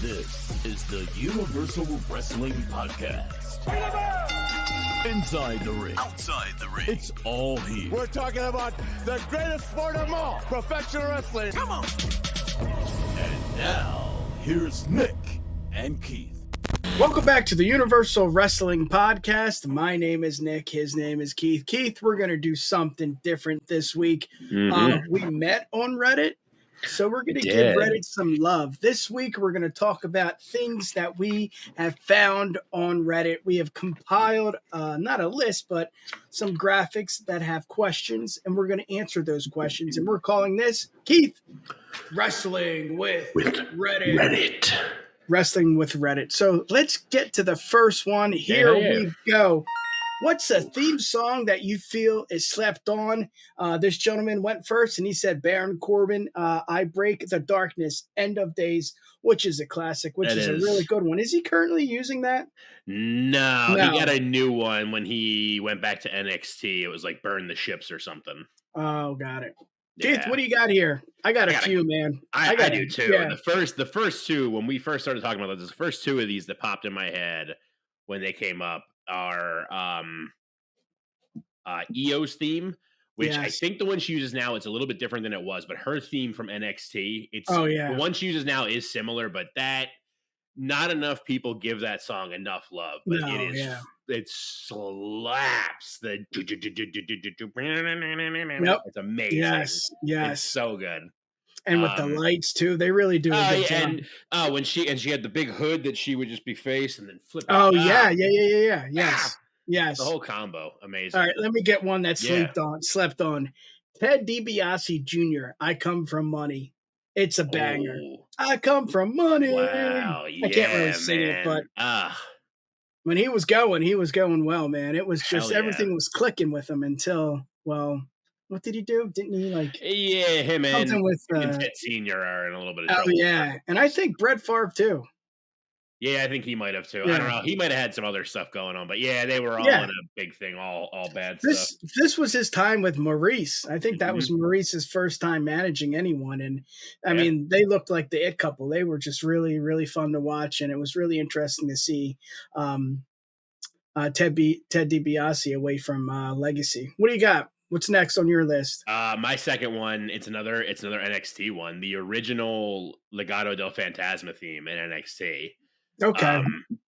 This is the Universal Wrestling Podcast. Inside the ring, outside the ring, it's all here. We're talking about the greatest sport of all, professional wrestling. Come on! And now, here's Nick and Keith. Welcome back to the Universal Wrestling Podcast. My name is Nick. His name is Keith. Keith, we're going to do something different this week. We met on Reddit, so we're going to give Reddit some love. This week, we're going to talk about things that we have found on Reddit. We have compiled, not a list, but some graphics that have questions, and we're going to answer those questions. And we're calling this, Keith, Wrestling with Reddit. Wrestling with Reddit. So let's get to the first one. Here we go. What's a theme song that you feel is slept on? This gentleman went first, and he said Baron Corbin, I Break the Darkness, End of Days, which is a classic, which is a really good one. Is he currently using that? No, he got a new one when he went back to NXT. It was like Burn the Ships or something. Oh, got it. Keith, what do you got here? I got a few, man. I do too. Yeah. The first two, when we first started talking about this, the first two of these that popped in my head when they came up are Io's theme, which I think the one she uses now, it's a little bit different than it was, but her theme from NXT, the one she uses now is similar, but that not enough people give that song enough love. But it slaps. It's amazing. Yes. It's so good. And with the lights too, they really do a good job. And when she had the big hood that she would just be faced and then flip. Yeah. Yes. The whole combo, amazing. All right, let me get one that slept on. Ted DiBiase Jr. I Come From Money. It's a banger. I come from money. Wow, I can't really sing it, but when he was going well, man. It was just everything was clicking with him until, well, what did he do? Didn't he him and Ted Senior are in a little bit of trouble. Oh yeah, and I think Brett Favre too. Yeah, I think he might have too. I don't know. He might have had some other stuff going on, but they were all in a big thing, all bad stuff. This was his time with Maurice. I think that was Maurice's first time managing anyone, and I mean, they looked like the it couple. They were just really, really fun to watch, and it was really interesting to see Ted DiBiase away from Legacy. What do you got? What's next on your list? My second one, it's another NXT one, the original Legado del Fantasma theme in NXT. Okay.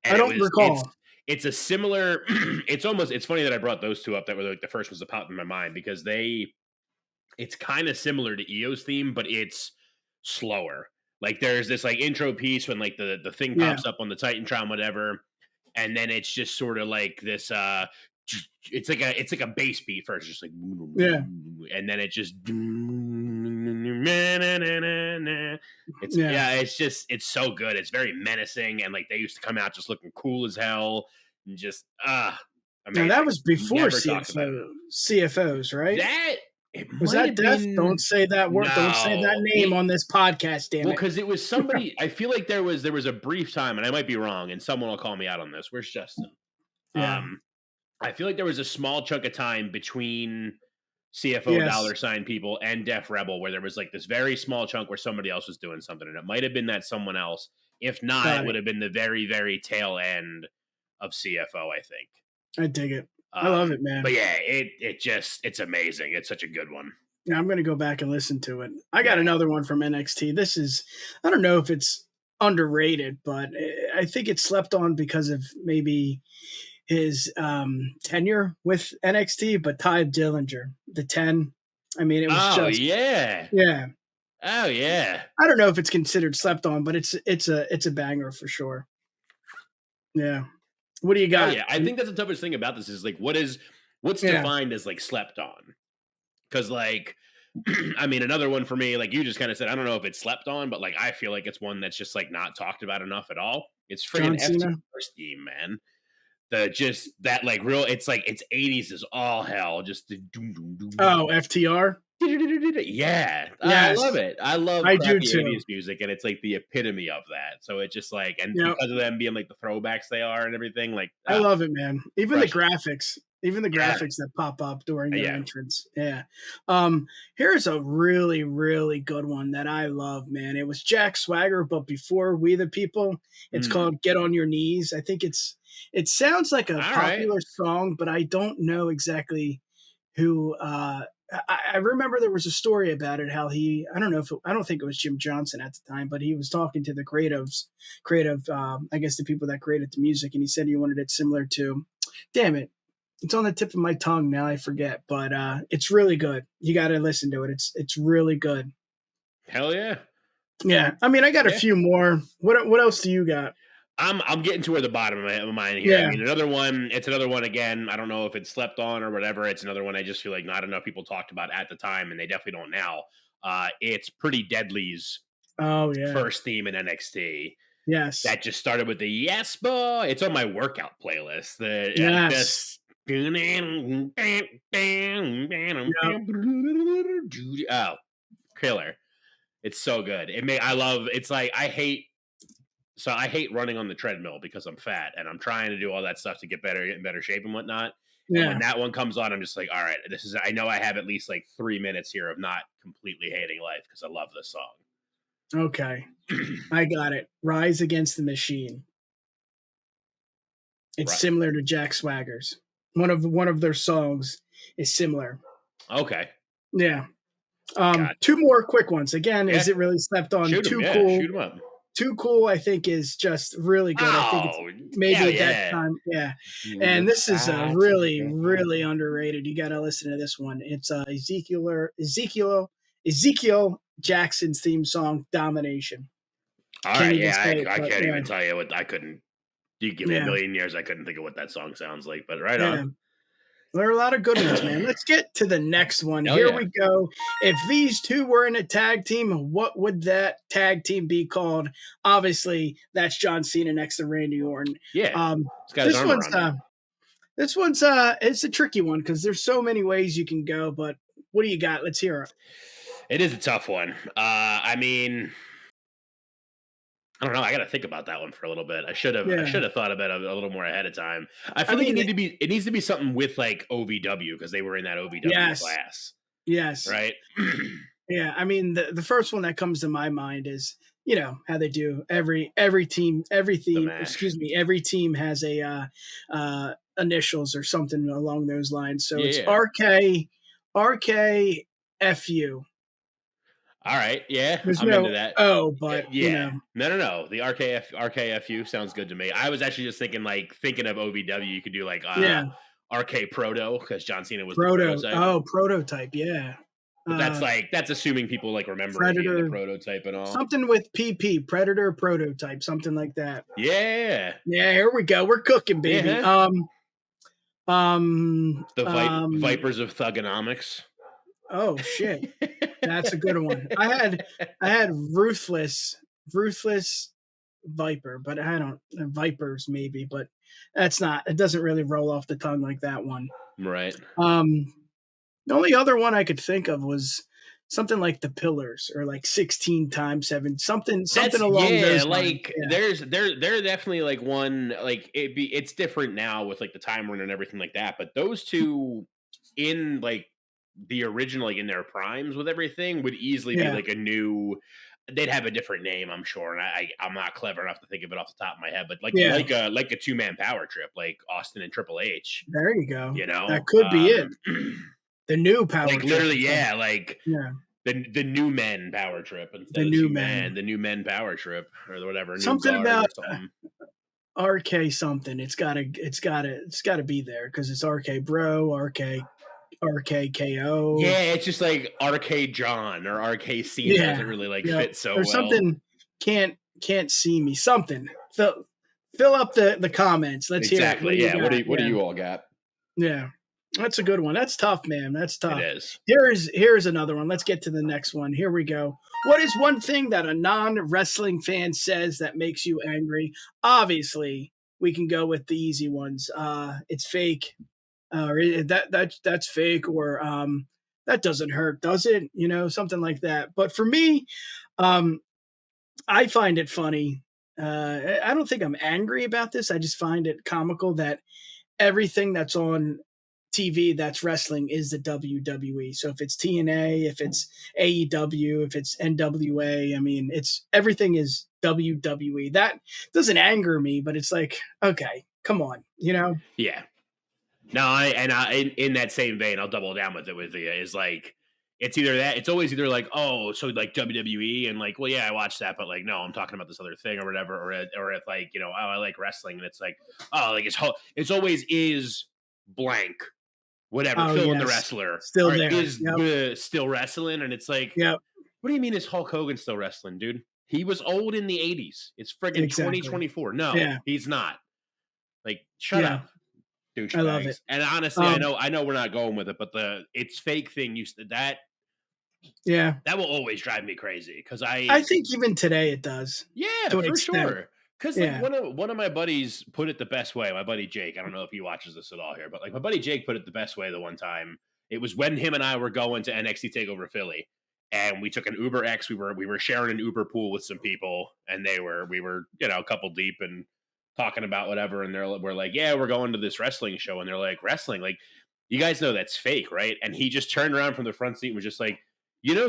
I don't recall. It's a similar, it's funny that I brought those two up that were like the first ones that popped in my mind because it's kind of similar to Io's theme, but it's slower. Like there's this like intro piece when like the thing pops up on the Titantron, whatever. And then it's just sort of like this, it's like a bass beat first, just like, and then it just, it's so good. It's very menacing, and like they used to come out just looking cool as hell, and just amazing. Now that was before CFOs, right? Was that Death? Don't say that word. No, don't say that name on this podcast, damn it. Well, because it was somebody. I feel like there was a brief time, and I might be wrong, and someone will call me out on this. Where's Justin? Yeah. I feel like there was a small chunk of time between CFO dollar sign people and Def Rebel where there was like this very small chunk where somebody else was doing something, and it might have been that someone else. If not, it would have been the very, very tail end of CFO, I think. I dig it. I love it, man. But yeah, it's amazing. It's such a good one. Yeah, I'm going to go back and listen to it. I got another one from NXT. This is, I don't know if it's underrated, but I think it's slept on because of maybe his tenure with NXT, but Ty Dillinger, the 10. I mean, it was yeah. Oh yeah. I don't know if it's considered slept on, but it's a banger for sure. Yeah. What do you got? Oh, yeah, I think that's the toughest thing about this is like what's defined as like slept on, because like I mean another one for me, like you just kind of said, I don't know if it's slept on, but like I feel like it's one that's just like not talked about enough at all. It's freaking FTR's theme, man. Just that like real, it's like it's 80s is all hell. Just the FTR. Yeah, I love it. I do too. 80s music, and it's like the epitome of that. So it's just like, and because of them being like the throwbacks they are and everything, like I love it, man. Even the graphics. Even the Yeah. graphics that pop up during their Yeah. entrance. Yeah. Here's a really, really good one that I love, man. It was Jack Swagger, but before We the People. It's Mm. called Get on Your Knees. I think it sounds like a All right. popular song, but I don't know exactly who I remember there was a story about it, how I don't think it was Jim Johnson at the time, but he was talking to the I guess the people that created the music, and he said he wanted it similar to, damn it, it's on the tip of my tongue now, I forget, but it's really good. You got to listen to it. It's really good. Hell yeah. Yeah, I mean, I got a Yeah. few more. What else do you got? I'm getting toward the bottom of mine here. Yeah. I mean, another one. It's another one again. I don't know if it's slept on or whatever. It's another one I just feel like not enough people talked about at the time, and they definitely don't now. It's Pretty Deadly's Oh yeah, first theme in NXT. yes, That just started with the Yes Boy. It's on my workout playlist. yes. Oh, killer. It's so good. I hate running on the treadmill because I'm fat and I'm trying to do all that stuff to get in better shape and whatnot. And Yeah. when that one comes on, I'm just like, all right, I know I have at least like 3 minutes here of not completely hating life because I love this song. Okay. I got it. Rise Against the Machine. It's Right. similar to Jack Swagger's. One of their songs is similar. Okay. Yeah. Gotcha. Two more quick ones. Again, Yeah. is it really slept on? Shoot 'em, Too yeah, cool. shoot 'em up. Too Cool, I think, is just really good. I think it's maybe hell at yeah. that time. Yeah. And this is really, really underrated. You got to listen to this one. It's Ezekiel Jackson's theme song, Domination. All Can't right, even yeah, say it, I but can't yeah. even tell you what I couldn't. You give me Yeah. a million years, I couldn't think of what that song sounds like. But right Yeah. on. There are a lot of good ones, man. Let's get to the next one. Hell Here yeah. we go. If these two were in a tag team, what would that tag team be called? Obviously, that's John Cena next to Randy Orton. Yeah, it's got his This armor one's on. this one's it's a tricky one because there's so many ways you can go. But what do you got? Let's hear it. It is a tough one. I mean, I don't know. I got to think about that one for a little bit. I should have thought about it a little more ahead of time. I feel like it needs to be something with like OVW because they were in that OVW class, Yes. right? Yeah. I mean, the first one that comes to my mind is, you know, how they do every team has a initials or something along those lines. So it's RKFU. All right, yeah, There's I'm into that. But yeah, you no. know. The RKFU sounds good to me. I was actually just thinking of OVW. You could do like RK Proto because John Cena was the prototype. Oh, prototype, yeah. But that's assuming people like remember Predator, the prototype and all. Something with PP, Predator prototype, something like that. Yeah. Yeah, here we go. We're cooking, baby. Yeah. Vipers of Thugonomics. Oh shit. That's a good one. I had Ruthless Viper, but I don't Vipers maybe, but it doesn't really roll off the tongue like that one. Right. The only other one I could think of was something like the Pillars or like 16x7, something along those lines. They're definitely like one, like it's different now with like the time run and everything like that, but those two in like the original, like in their primes with everything, would easily be like they'd have a different name, I'm sure, and I'm not clever enough to think of it off the top of my head, but like a 2-man power trip, like Austin and Triple H. There you go. You know, that could be it. The new power like trip. Literally, the new men power trip instead of the new men power trip or whatever. Something about RK something. It's gotta be there because it's RK Bro, RKKO. Yeah, it's just like RK John or RK Cena doesn't really fit so well. Something can't see me. Something. Fill up the comments. Let's hear it. What do you all got? Yeah. That's a good one. That's tough, man. That's tough. It is. Here's another one. Let's get to the next one. Here we go. What is one thing that a non-wrestling fan says that makes you angry? Obviously, we can go with the easy ones. It's fake. That's fake, or that doesn't hurt, does it? You know, something like that. But for me, I find it funny. I don't think I'm angry about this. I just find it comical that everything that's on TV that's wrestling is the WWE. So if it's TNA, if it's AEW, if it's NWA, I mean, it's everything is WWE. That doesn't anger me, but it's like, okay, come on, you know? Yeah. No, in that same vein, I'll double down with it with you. Is like it's either that it's always either like, oh, so like WWE and like, well, yeah, I watched that, but like, no, I'm talking about this other thing or whatever, or if like, oh, I like wrestling, and it's like, oh, like it's always is blank, whatever, Oh, fill in the yes. wrestler, Still or there. is Yep. still wrestling, and it's like, Yep. what do you mean is Hulk Hogan still wrestling, dude? He was old in the 80s. It's friggin' Exactly. 2024. No, Yeah. he's not. Like, shut Yeah. up, I love it. douchebags. And honestly, I know we're not going with it, but the it's fake thing used to Yeah. that will always drive me crazy because I think even today it does. yeah, to an for extent. sure. Because Yeah. like one of my buddies put it the best way. My buddy Jake. I don't know if he watches this at all here, but like my buddy Jake put it the best way the one time. It was when him and I were going to NXT Takeover Philly, and we took an Uber X. We were sharing an Uber pool with some people, and we were a couple deep and talking about whatever. And we're like, yeah, we're going to this wrestling show, and they're like, wrestling, like you guys know that's fake, right? And he just turned around from the front seat and was just like,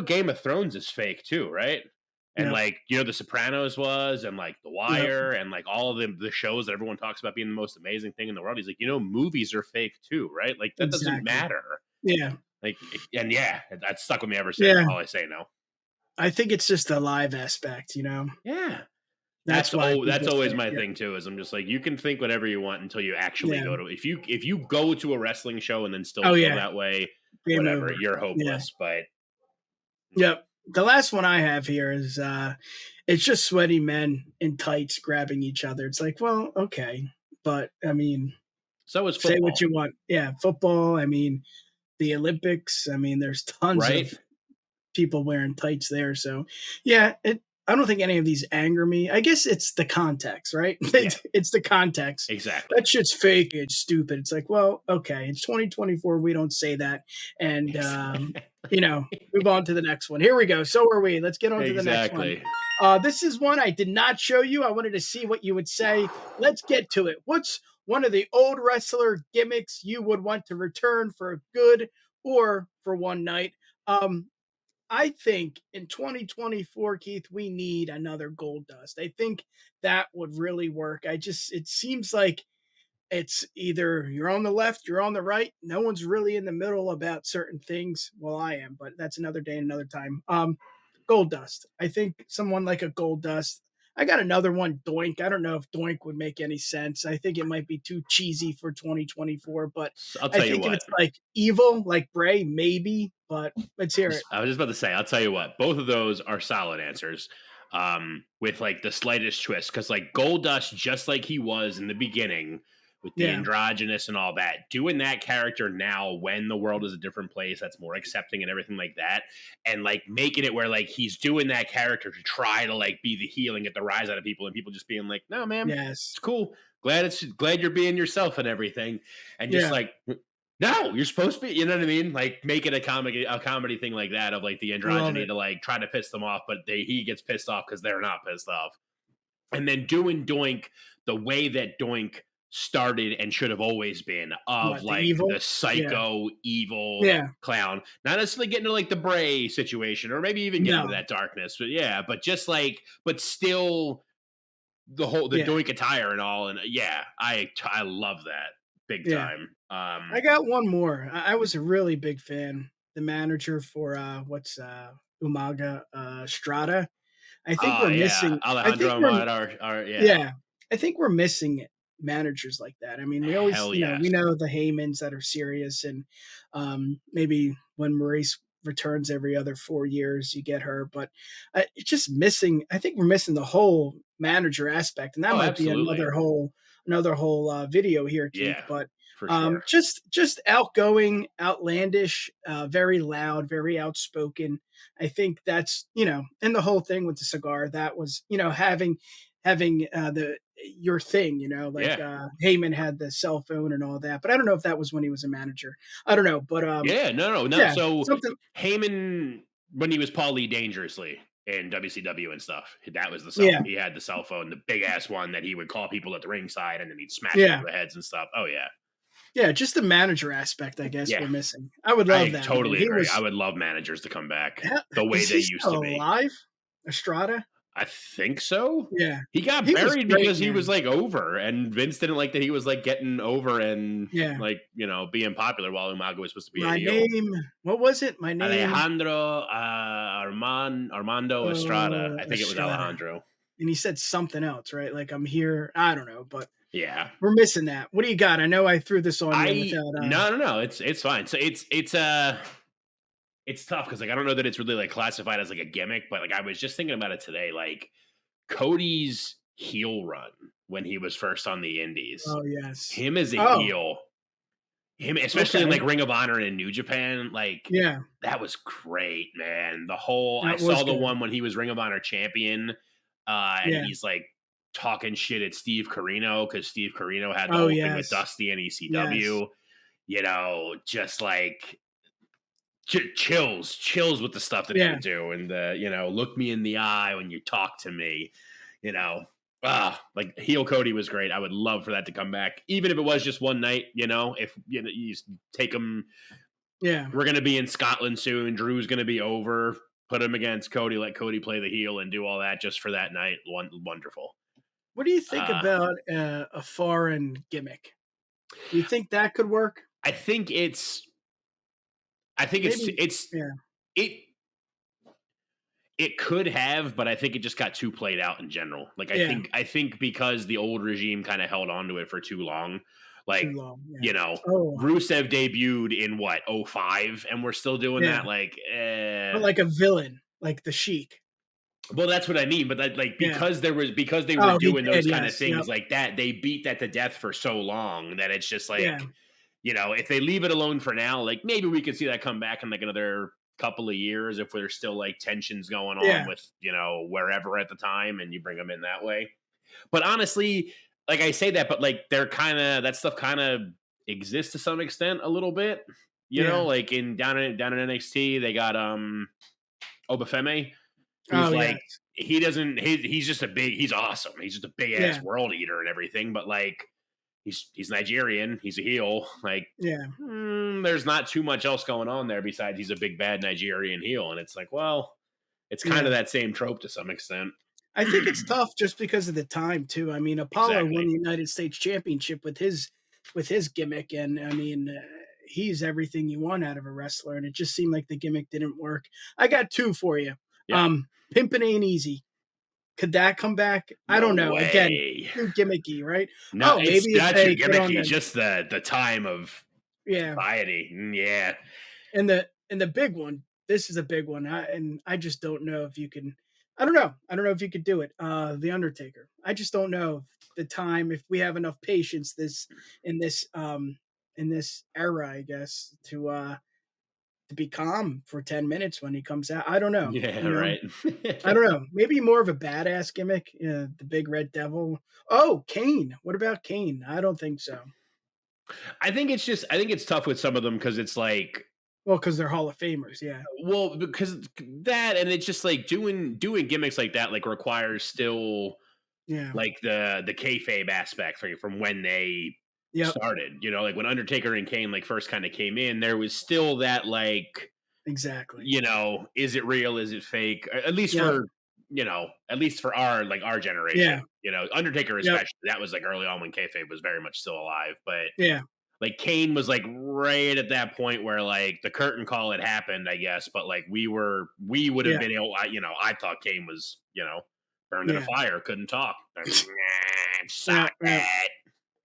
Game of Thrones is fake too, right? And Yep. like, The Sopranos was, and like The Wire, and like all of the shows that everyone talks about being the most amazing thing in the world. He's like, movies are fake too, right? Like that doesn't Exactly. matter. Yeah. Like, and yeah, that stuck with me ever since. Yeah. All I say now. I think it's just the live aspect, Yeah. That's why that's people always say, my yeah. thing too. Is I'm just like, you can think whatever you want until you actually Yeah. go to. If you go to a wrestling show and then still Oh, feel yeah. that way, Game whatever, over. you're hopeless. But Yep. The last one I have here is it's just sweaty men in tights grabbing each other. It's like, well, okay, but I mean, so is football, say what you want. Yeah, football. I mean, the Olympics. I mean, there's tons right? of people wearing tights there. So, yeah, I don't think any of these anger me. I guess it's the context, right? Yeah. It's the context. Exactly. That shit's fake. It's stupid. It's like, well, okay, it's 2024. We don't say that. And, move on to the next one. Here we go. So are we. Let's get on to the next one. This is one I did not show you. I wanted to see what you would say. Let's get to it. What's one of the old wrestler gimmicks you would want to return for a good or for one night? I think in 2024, Keith, we need another Gold Dust. I think that would really work. It seems like it's either you're on the left, you're on the right. No one's really in the middle about certain things. Well, I am, but that's another day, another time. Gold Dust. I think someone like a Gold Dust. I got another one, Doink. I don't know if Doink would make any sense. I think it might be too cheesy for 2024, but I'll I tell you think if what. it's like evil, like Bray, maybe, but let's hear it. I was just about to say, I'll tell you what, both of those are solid answers. With like the slightest twist, because like Goldust, just like he was in the beginning with the androgynous and all that, doing that character now when the world is a different place that's more accepting and everything like that, and like making it where like he's doing that character to try to like be the healing at the rise out of people, and people just being like, no man, it's cool, glad you're being yourself and everything, and just like, no, you're supposed to be, you know what I mean? Like make it a comedy thing like that of like the androgyny to like try to piss them off, but he gets pissed off because they're not pissed off. And then doing Doink the way that Doink started and should have always been of like the psycho evil clown, not necessarily getting to like the Bray situation or maybe even getting to that darkness, but just like, but still the Doink attire and all. And I love that big time. I got one more. I was a really big fan. The manager for Umaga Strata. I think we're missing Alejandro I think we're missing managers like that. I mean, we always we know the Heymans that are serious, and maybe when Maurice returns every other 4 years, you get her, but it's just missing. I think we're missing the whole manager aspect, and that might be another whole video here, Keith. But just outgoing, outlandish, very loud, very outspoken. I think that's and the whole thing with the cigar, that was having your thing, Heyman had the cell phone and all that, but I don't know if that was when he was a manager. I don't know, but no. So Heyman, when he was Paul Lee Dangerously in WCW and stuff, that was the cell. He had the cell phone, the big ass one that he would call people at the ringside, and then he'd smash over the heads and stuff. Oh yeah. Yeah, just the manager aspect, I guess Yeah. we're missing. I would I love that, man. totally He agree. was I would love managers to come back yeah, the way is they he used to still be. alive? Estrada? I think so. Yeah. He got He was buried great, because he was, man. like, over, and Vince didn't like that he was, like, getting over and, Yeah. like, being popular while Umaga was supposed to be a My heel. name what was it? My name Alejandro, Armando Estrada. I think it was Estrada. Alejandro. And he said something else, right? Like, I'm here. I don't know, but Yeah. we're missing that. What do you got? I know I threw this on you without No, it's fine. So it's tough because, like, I don't know that it's really, like, classified as, like, a gimmick, but, like, I was just thinking about it today, like, Cody's heel run when he was first on the indies. Oh, yes. Him as a Oh, heel, him especially in, okay. like, Ring of Honor and New Japan, like, Yeah, that was great, man. The whole I that was saw the good. one when he was Ring of Honor champion, and Yeah. he's, like, talking shit at Steve Corino because Steve Corino had the Oh, whole thing with yes. Dusty and Yes. ECW. Just like chills with the stuff that he Yeah. would do, and look me in the eye when you talk to me, like heel Cody was great. I would love for that to come back, even if it was just one night. If you just take him, Yeah. we're gonna be in Scotland soon. Drew's gonna be over. Put him against Cody. Let Cody play the heel and do all that just for that night. Wonderful. What do you think about a foreign gimmick? Do you think that could work? I think it's Maybe it's yeah. it it could have, but I think it just got too played out in general. Like Yeah. I think because the old regime kind of held on to it for too long. Like, Too long. Yeah. Oh, Rusev debuted in what, 05, and we're still doing yeah. that. Like, But like a villain, like the Sheik. well, that's what I mean. But that, like, Yeah. because they were Oh, he doing did, those kind of yes. things Yep. like that, they beat that to death for so long that it's just like, Yeah. if they leave it alone for now, like maybe we could see that come back in like another couple of years if there's still like tensions going on Yeah. with, wherever at the time, and you bring them in that way. But honestly, like I say that, but like they're kind of, that stuff kind of exists to some extent a little bit, Yeah. like down in NXT, they got Obafemi, who's Oh, like, yes. he doesn't, he's just he's awesome. He's just a big ass Yeah. world eater and everything, but like he's Nigerian, he's a heel. Like, Yeah. there's not too much else going on there besides he's a big bad Nigerian heel, and it's like, well, it's kind Yeah. of that same trope to some extent. I think it's tough just because of the time too. I mean, Apollo won Exactly. the United States Championship with his gimmick, and I mean, he's everything you want out of a wrestler, and it just seemed like the gimmick didn't work. I got two for you. Yeah. Pimpin' Ain't Easy. Could that come back? I No don't know. Again, way. too gimmicky, right? No, maybe it's if not they too get on gimmicky. Just the time of yeah, society. Yeah. and the big one. This is a big one, and I just don't know if you can. I don't know. I don't know if you could do it. The Undertaker. I just don't know if the time, if we have enough patience in this era, I guess, to be calm for 10 minutes when he comes out. I don't know. Yeah, you know? right. I don't know. Maybe more of a badass gimmick. The big red devil. Oh, Kane. What about Kane? I don't think so. I think it's tough with some of them because it's like, Well, because they're Hall of Famers. Yeah. well, because that, and it's just like doing gimmicks like that like requires still Yeah. like the kayfabe aspect from when they Yep. started. Like when Undertaker and Kane like first kind of came in, there was still that like, Exactly. is it real? Is it fake? At least Yep. for at least for our generation. Yeah. Undertaker Yep. especially. That was like early on when kayfabe was very much still alive, but Yeah. like Kane was like right at that point where like the curtain call had happened, I guess, but like we would have Yeah. been able, I thought Kane was, burned in a Yeah. fire, couldn't talk. Yeah, yeah.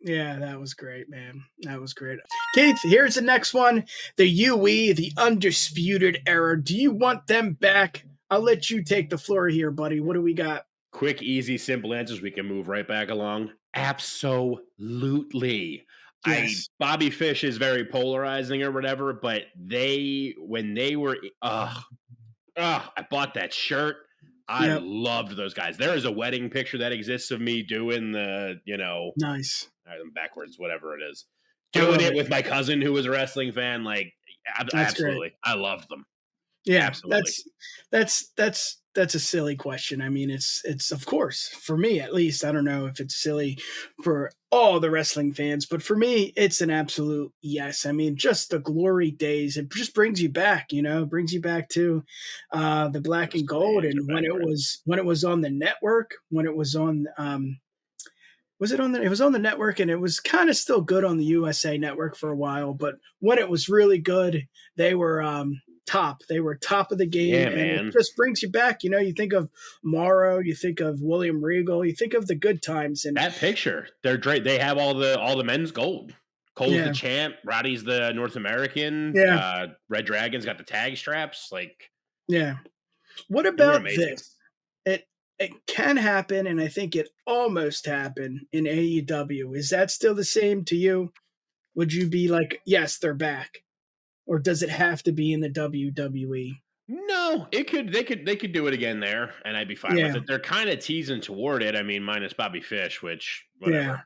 Yeah, that was great, man. That was great. Keith, here's the next one. The UE, the Undisputed Era. Do you want them back? I'll let you take the floor here, buddy. What do we got? Quick, easy, simple answers. We can move right back along. Absolutely. Yes. Bobby Fish is very polarizing or whatever, but when they were, I bought that shirt. I Yep. loved those guys. There is a wedding picture that exists of me doing the, Nice. I'm backwards, whatever it is, doing it with my cousin who was a wrestling fan. Like, absolutely, I loved them. Yeah, Absolutely. that's that's a silly question. I mean, it's of course for me at least. I don't know if it's silly for all the wrestling fans, but for me, it's an absolute yes. I mean, just the glory days. It just brings you back. Brings you back to the black and gold, and when it was on the network, when it was on. Was it on the? It was on the network, and it was kind of still good on the USA Network for a while. But when it was really good, they were top. They were top of the game, Yeah, and man. it just brings you back. You think of Morrow, you think of William Regal, you think of the good times. And That picture, they're great. They have all the men's gold. Cole's the champ. Roddy's the North American. Yeah. Red Dragon's got the tag straps. Like, yeah. What they were about amazing. this? It can happen, and I think it almost happened in AEW. Is that still the same to you? Would you be like, yes, they're back, or does it have to be in the WWE? No, they could do it again there, and I'd be fine with it. They're kind of teasing toward it. I mean, minus Bobby Fish, which whatever.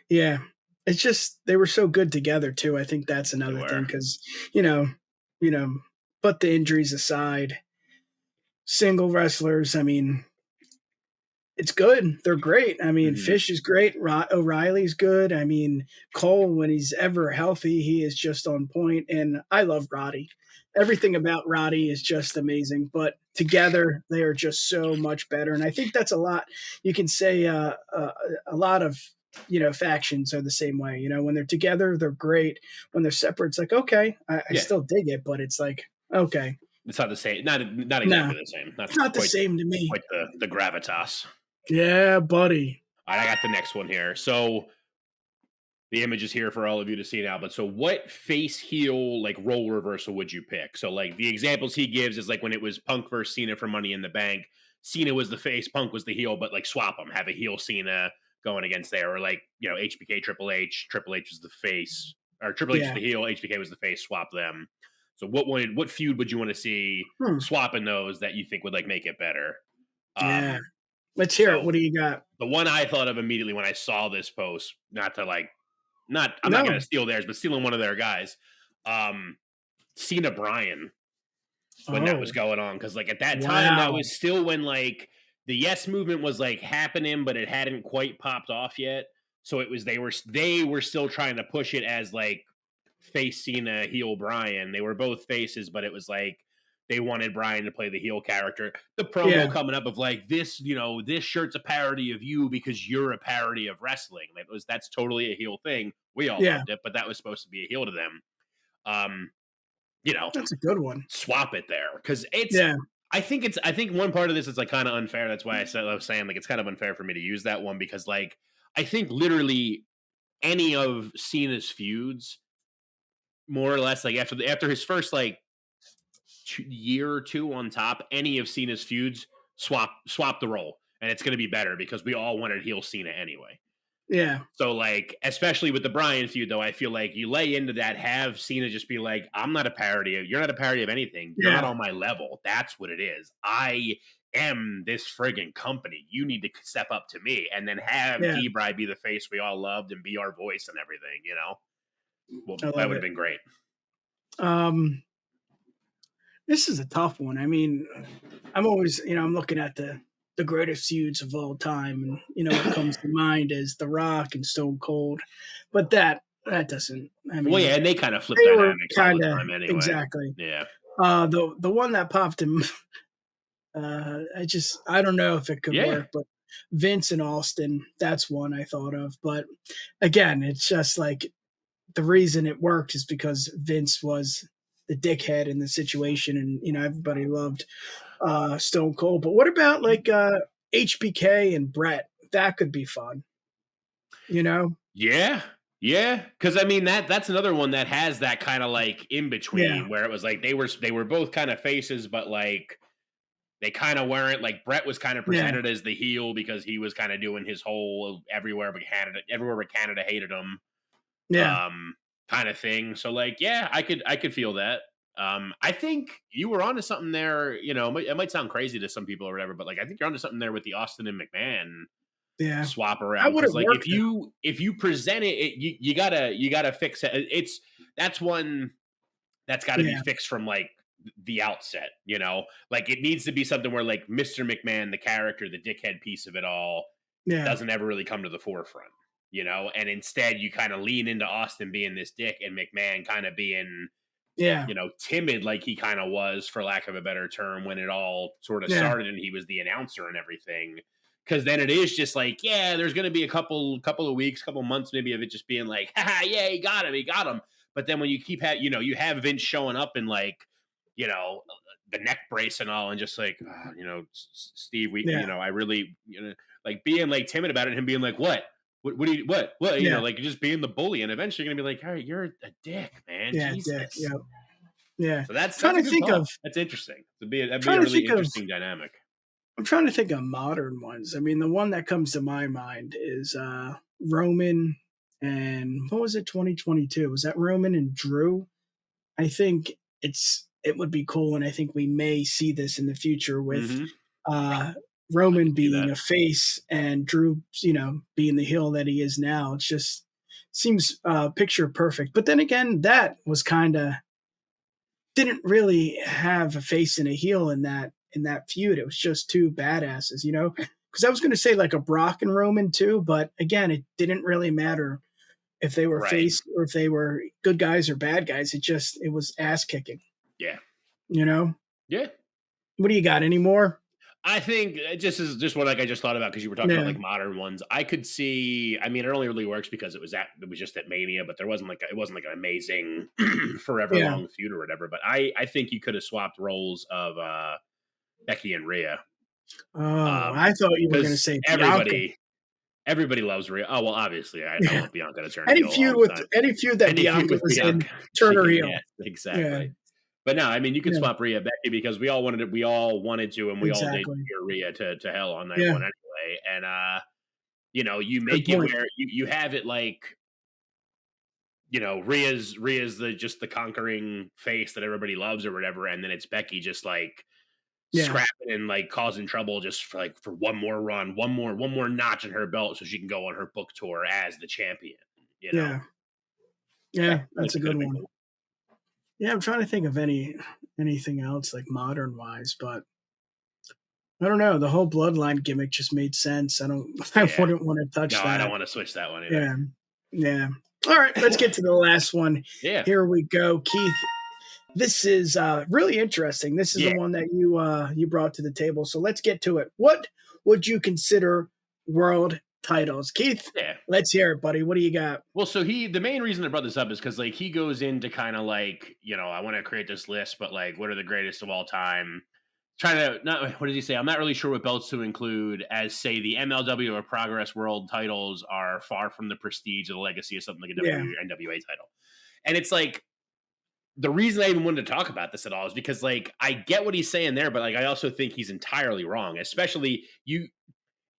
Yeah. It's just they were so good together too. I think that's another thing because put the injuries aside, single wrestlers. I mean, it's good. They're great. I mean, Fish is great. O'Reilly's good. I mean, Cole, when he's ever healthy, he is just on point. And I love Roddy. Everything about Roddy is just amazing. But together, they are just so much better. And I think that's a lot. You can say a lot of factions are the same way. When they're together, they're great. When they're separate, it's like, okay, I still dig it, but it's like, okay. It's not the same. Not exactly the same. It's not the same to me. Quite the gravitas. Yeah, buddy. All right, I got the next one here. So the image is here for all of you to see now. But so what face heel like role reversal would you pick? So like the examples he gives is like when it was Punk versus Cena for Money in the Bank. Cena was the face, Punk was the heel, but like swap them, have a heel Cena going against there, or like HBK Triple H was the face, or Triple H was the heel, HBK was the face, swap them. So what feud would you want to see swapping those that you think would like make it better? Yeah. Let's hear it. What do you got? The one I thought of immediately when I saw this post, I'm not going to steal theirs, but stealing one of their guys, Cena Bryan, when that was going on. Because like at that time, that was still when like the Yes movement was like happening, but it hadn't quite popped off yet. So it was they were still trying to push it as like face Cena, heel Bryan. They were both faces, but it was like they wanted Bryan to play the heel character. The promo coming up of like this, this shirt's a parody of you because you're a parody of wrestling. That's totally a heel thing. We all loved it, but that was supposed to be a heel to them. That's a good one. Swap it there because it's. I think one part of this is like kind of unfair. That's why I was saying like it's kind of unfair for me to use that one because like I think literally any of Cena's feuds, more or less, like after his first like year or two on top, any of Cena's feuds swap the role, and it's going to be better because we all wanted heel Cena anyway. Yeah. So like, especially with the Bryan feud, though, I feel like you lay into that, have Cena just be like, "I'm not a parody of. You're not a parody of anything. You're not on my level. That's what it is. I am this friggin' company. You need to step up to me." And then have T-Bry be the face we all loved and be our voice and everything. Well, that would have been great. This is a tough one. I mean, I'm always, I'm looking at the greatest feuds of all time, and what comes to mind is The Rock and Stone Cold, but that doesn't. I mean, and they kind of flipped dynamics all the time anyway. Exactly. Yeah. The one that popped in, I don't know if it could work, but Vince and Austin, that's one I thought of. But again, it's just like the reason it worked is because Vince was the dickhead in the situation, and everybody loved Stone Cold. But what about like HBK and Brett? That could be fun. Yeah. Because I mean that's another one that has that kind of like in between where it was like they were both kind of faces, but like they kind of weren't. Like Brett was kind of presented as the heel because he was kind of doing his whole everywhere but Canada hated him. Kind of thing. So like, I could feel that. I think you were onto something there. It might sound crazy to some people or whatever, but like I think you're onto something there with the Austin and McMahon swap around. Because like if you present it, you gotta fix it. That's one that's got to be fixed from like the outset, you know? Like, it needs to be something where, like, Mr. McMahon, the character, the dickhead piece of it all, Yeah. doesn't ever really come to the forefront, you know? And instead, you kind of lean into Austin being this dick and McMahon kind of being, Yeah. you know, timid like he kind of was, for lack of a better term, when it all sort of Yeah. started and he was the announcer and everything. Because then it is just like, yeah, there's going to be a couple of weeks, couple months maybe of it just being like, haha, yeah, he got him. But then when you keep you have Vince showing up in like, you know, the neck brace and all, and just like, you know, Steve, Yeah. you know, I really, you know, like being like timid about it, and him being like, what do you, what, you Yeah. know, like just being the bully, and eventually you're gonna be like, all right, you're a dick, man. Yeah. Jesus. Dick. Yeah. Yeah. So that's trying a to good think thought. of That's interesting. That'd be a trying to really think of- interesting dynamic. I'm trying to think of modern ones. I mean, the one that comes to my mind is Roman and what was it, 2022? Was that Roman and Drew? I think it would be cool, and I think we may see this in the future with Roman being a face and Drew, you know, being the heel that he is now. It's just seems picture perfect. But then again, that was kind of didn't really have a face and a heel in that feud. It was just two badasses, you know? Because I was going to say like a Brock and Roman too, but again, it didn't really matter if they were face or if they were good guys or bad guys. It was ass kicking. Yeah. You know? Yeah. What do you got? Any more? I think it just is just what like I just thought about, because you were talking about like modern ones. I could see. I mean, it only really works because it was just at Mania, but it wasn't like an amazing forever long feud or whatever. But I think you could have swapped roles of Becky and Rhea. Oh, I thought you were going to say everybody loves Rhea. Oh well, obviously I want Bianca to turn any heel feud that Bianca was in, turn her heel. Exactly. Yeah. But no, I mean, you could swap Rhea Becky, because we all wanted to, and we all did hear Rhea to hell on night one anyway. And you know, you make it where you have it like, you know, Rhea's the conquering face that everybody loves or whatever, and then it's Becky just like scrapping and like causing trouble just for one more run, one more notch in her belt, so she can go on her book tour as the champion. You know? Yeah, that's a good one. Cool. Yeah, I'm trying to think of anything else like modern wise, but I don't know. The whole bloodline gimmick just made sense. I wouldn't want to touch that. I don't want to switch that one either. Yeah. All right, let's get to the last one. Yeah. Here we go, Keith. This is really interesting. This is the one that you brought to the table. So let's get to it. What would you consider world titles? Keith, let's hear it, buddy. What do you got? Well, so the main reason I brought this up is because like he goes into kind of like, you know, I want to create this list, but like, what are the greatest of all time? What does he say? I'm not really sure what belts to include, as say the MLW or Progress World titles are far from the prestige or the legacy of something like a NWA title. And it's like, the reason I even wanted to talk about this at all is because like, I get what he's saying there, but like, I also think he's entirely wrong, especially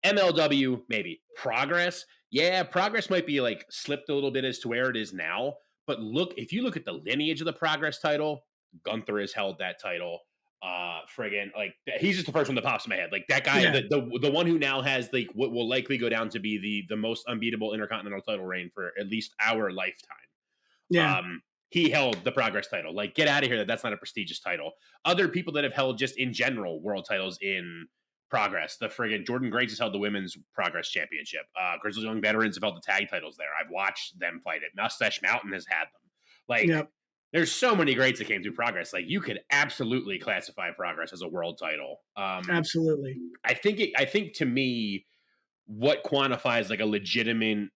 MLW, maybe Progress. Yeah, Progress might be like slipped a little bit as to where it is now. But if you look at the lineage of the Progress title, Gunther has held that title. Friggin' like he's just the first one that pops in my head. Like that guy, the one who now has like what will likely go down to be the most unbeatable Intercontinental title reign for at least our lifetime. Yeah. He held the Progress title. Like, get out of here. That's not a prestigious title. Other people that have held just in general world titles in Progress, the friggin' Jordan Grace has held the women's Progress championship. Grizzled Young Veterans have held the tag titles there. I've watched them fight it. Mustache Mountain has had them. Like, there's so many greats that came through Progress. Like, you could absolutely classify Progress as a world title. Absolutely. I think to me, what quantifies like a legitimate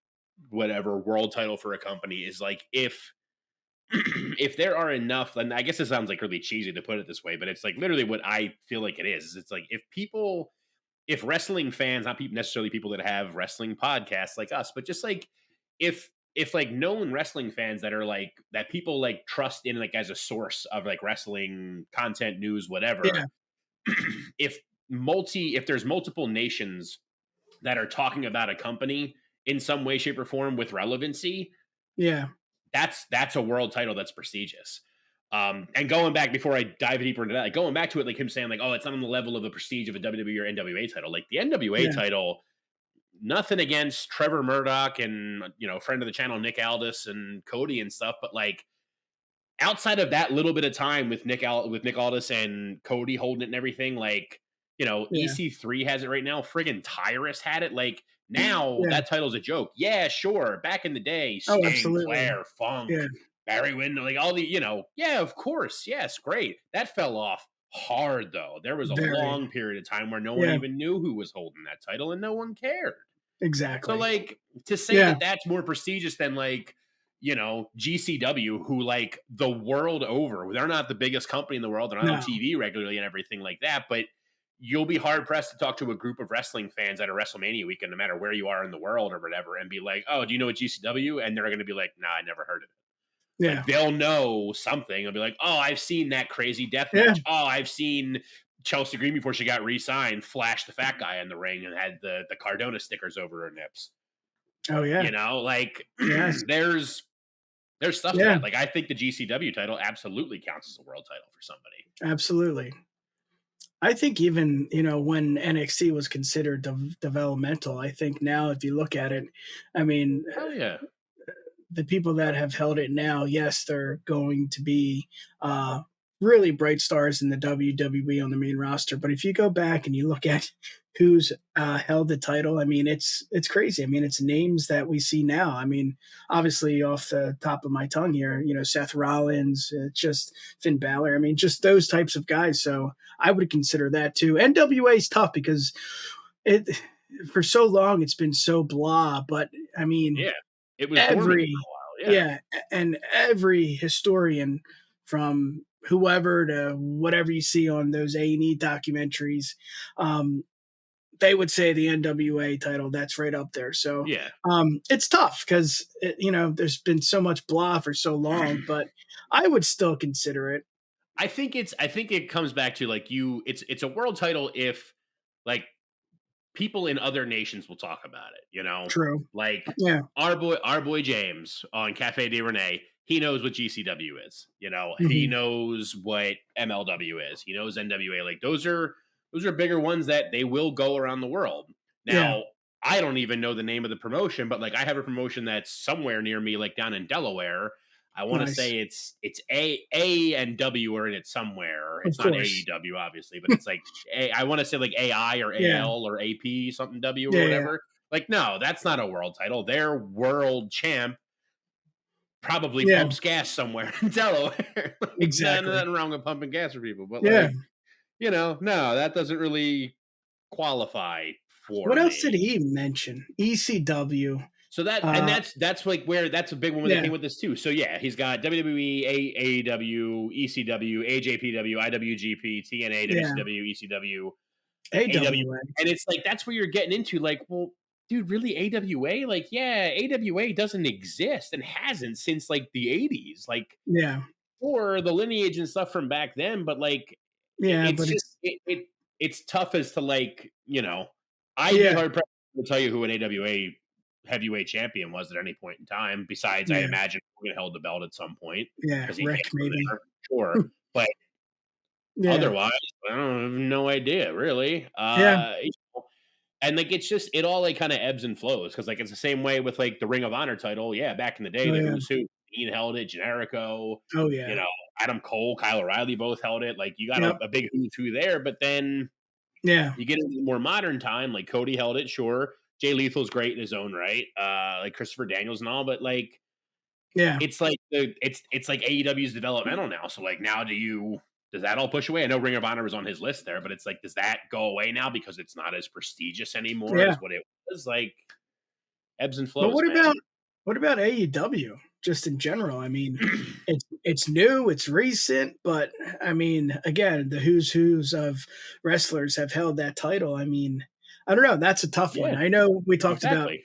whatever world title for a company is like if there are enough, and I guess it sounds like really cheesy to put it this way, but it's like literally what I feel like it is. It's like if wrestling fans, not necessarily people that have wrestling podcasts like us, but just like if like known wrestling fans that are like that people like trust in like as a source of like wrestling content, news, whatever. If there's multiple nations that are talking about a company in some way, shape, or form with relevancy, that's a world title that's prestigious. And going back before I dive deeper into that, like going back to it, like him saying like, oh, it's not on the level of the prestige of a WWE or NWA title. Like the NWA title, nothing against Trevor Murdoch and, you know, friend of the channel, Nick Aldis and Cody and stuff, but like outside of that little bit of time with Nick Aldis and Cody holding it and everything, like, Yeah. EC3 has it right now. Friggin' Tyrus had it. Like, now Yeah. that title's a joke. Yeah, sure. Back in the day, Oh, Sting, absolutely. Flair, Funk, Yeah. Barry Windham, like all the, yeah, of course. Yes, great. That fell off hard, though. There was a Very. long period of time where no one Yeah. even knew who was holding that title and no one cared. So, Exactly. like, to say Yeah. that that's more prestigious than, like, GCW, who, like, the world over, they're not the biggest company in the world. They're not on No. TV regularly and everything like that. But you'll be hard pressed to talk to a group of wrestling fans at a WrestleMania weekend, no matter where you are in the world or whatever, and be like, "Oh, do you know what GCW?" And they're going to be like, "Nah, I never heard of it." Yeah. Like, they'll know something. They'll be like, "Oh, I've seen that crazy death Yeah. match. Oh, I've seen Chelsea Green before she got re-signed flash the fat guy in the ring and had the Cardona stickers over her nips." Oh yeah. Like, Yes. there's stuff to Yeah. that. Like, I think the GCW title absolutely counts as a world title for somebody. Absolutely. I think even, when NXT was considered developmental, I think now if you look at it, I mean, Hell yeah. the people that have held it now, yes, they're going to be really bright stars in the WWE on the main roster. But if you go back and you look at who's held the title, I mean, it's crazy. I mean, it's names that we see now. I mean, obviously off the top of my tongue here, Seth Rollins, just Finn Balor. I mean, just those types of guys. So I would consider that too. NWA is tough because for so long it's been so blah. But I mean, Yeah. It was dormant for a while. Yeah. and every historian from whoever to whatever you see on those A&E documentaries, they would say the NWA title, that's right up there. So Yeah. it's tough because, there's been so much blah for so long, but I would still consider it. I think it comes back to, like, it's a world title if, like, people in other nations will talk about it, True. like Yeah. our boy James on Cafe de Rene, he knows what GCW is, he Mhm. knows what MLW is, he knows NWA, like those are bigger ones that they will go around the world. Now, Yeah. I don't even know the name of the promotion, but, like, I have a promotion that's somewhere near me, like down in Delaware. I want to Nice. say it's A and W are in it somewhere. It's Of not course. AEW, obviously, but it's like I want to say like AI or Yeah. AL or AP something W or Yeah, yeah. whatever. Like, no, that's not a world title. They're world champ. Probably Yeah. pumps gas somewhere in Delaware. Like, Exactly. nothing wrong with pumping gas for people, but Yeah. like, no, that doesn't really qualify for What me. else did he mention? ECW. So that's like where that's a big one where Yeah. they came with this too. So yeah, he's got WWE, AEW, ECW, AJPW, IWGP, TNA, Yeah. WCW, ECW, AWA. and it's like that's where you're getting into, like, well, dude, really AWA? Like, yeah, AWA doesn't exist and hasn't since like the 80s. Like, Yeah. or the lineage and stuff from back then, but like Yeah, it's but just it's tough as to, like, I'd Yeah. be hard pressed to tell you who an AWA heavyweight champion was at any point in time. Besides, I Yeah. imagine Hogan held the belt at some point Yeah, because he Rick came from maybe. there, sure. But Yeah. otherwise, I don't have no idea, really. Yeah. And like it's just it all like kind of ebbs and flows because like it's the same way with like the Ring of Honor title. Yeah, back in the day, Oh, the yeah. Who's Who, Dean held it, Generico, Oh, yeah. Adam Cole, Kyle O'Reilly both held it. Like you got Yep. a big Who's Who there, but then Yeah. you get into the more modern time, like Cody held it, sure. Jay Lethal's great in his own right, like Christopher Daniels and all, but like Yeah. it's like it's like AEW's developmental now. So like now does that all push away? I know Ring of Honor was on his list there, but it's like does that go away now because it's not as prestigious anymore Yeah. as what it was? Like ebbs and But flows. what about AEW just in general? I mean, it's new, it's recent, but I mean, again, the who's of wrestlers have held that title. I mean, I don't know. That's a tough one. Yeah. I know we talked about Exactly.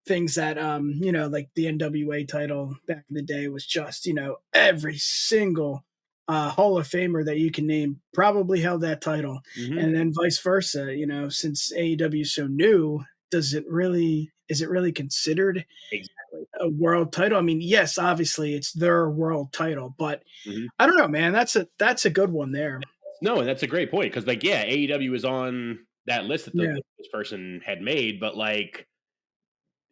things that like the NWA title back in the day was just, every single Hall of Famer that you can name probably held that title. Mhm. And then vice versa, since AEW is so new, is it really considered Exactly. a world title? I mean, yes, obviously it's their world title, but Mhm. I don't know, man. That's a good one there. No, and that's a great point because like yeah, AEW is on that list that Yeah. this person had made, but like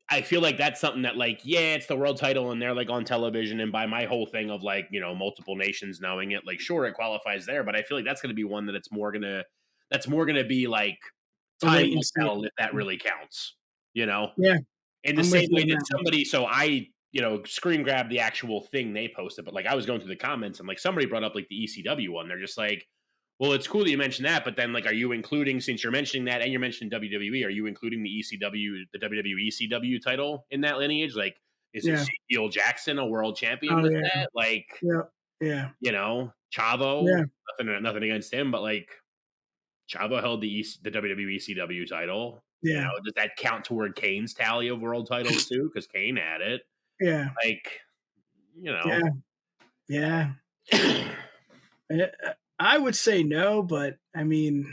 I feel like that's something that, like, yeah, it's the world title and they're like on television. And by my whole thing of like, multiple nations knowing it, like, sure, it qualifies there, but I feel like that's going to be one that that's more going to be like time Wait will and see. tell if that really counts, you know? Yeah, In the I'm with same you way on that that one. somebody, so I, screen grabbed the actual thing they posted, but like I was going through the comments and like somebody brought up like the ECW one. They're just like, well, it's cool that you mentioned that, but then like, are you including, since you're mentioning that and you're mentioning WWE, are you including the WWE ECW title in that lineage? Like, is Yeah. Ezekiel Jackson a world champion Oh, with yeah. that? Like, Yeah. Yeah. Chavo, Yeah. nothing against him, but like Chavo held the WWE ECW title. Yeah. Does that count toward Kane's tally of world titles too? Because Kane had it. Yeah. Like, Yeah. Yeah. I would say no, but I mean,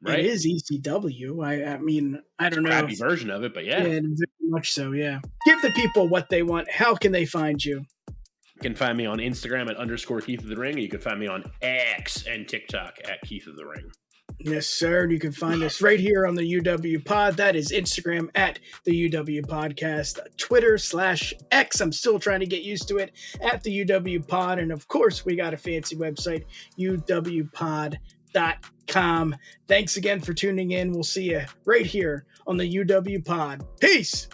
right? it is ECW. I mean, I don't know. Crappy version of it, but yeah. Yeah, very much so. Yeah. Give the people what they want. How can they find you? You can find me on Instagram at _ Keith of the Ring, and you can find me on X and TikTok at Keith of the Ring. Yes, sir. And you can find us right here on the UW Pod. That is Instagram at the UW Podcast, Twitter/X. I'm still trying to get used to it, at the UW Pod. And of course, we got a fancy website, uwpod.com. Thanks again for tuning in. We'll see you right here on the UW Pod. Peace.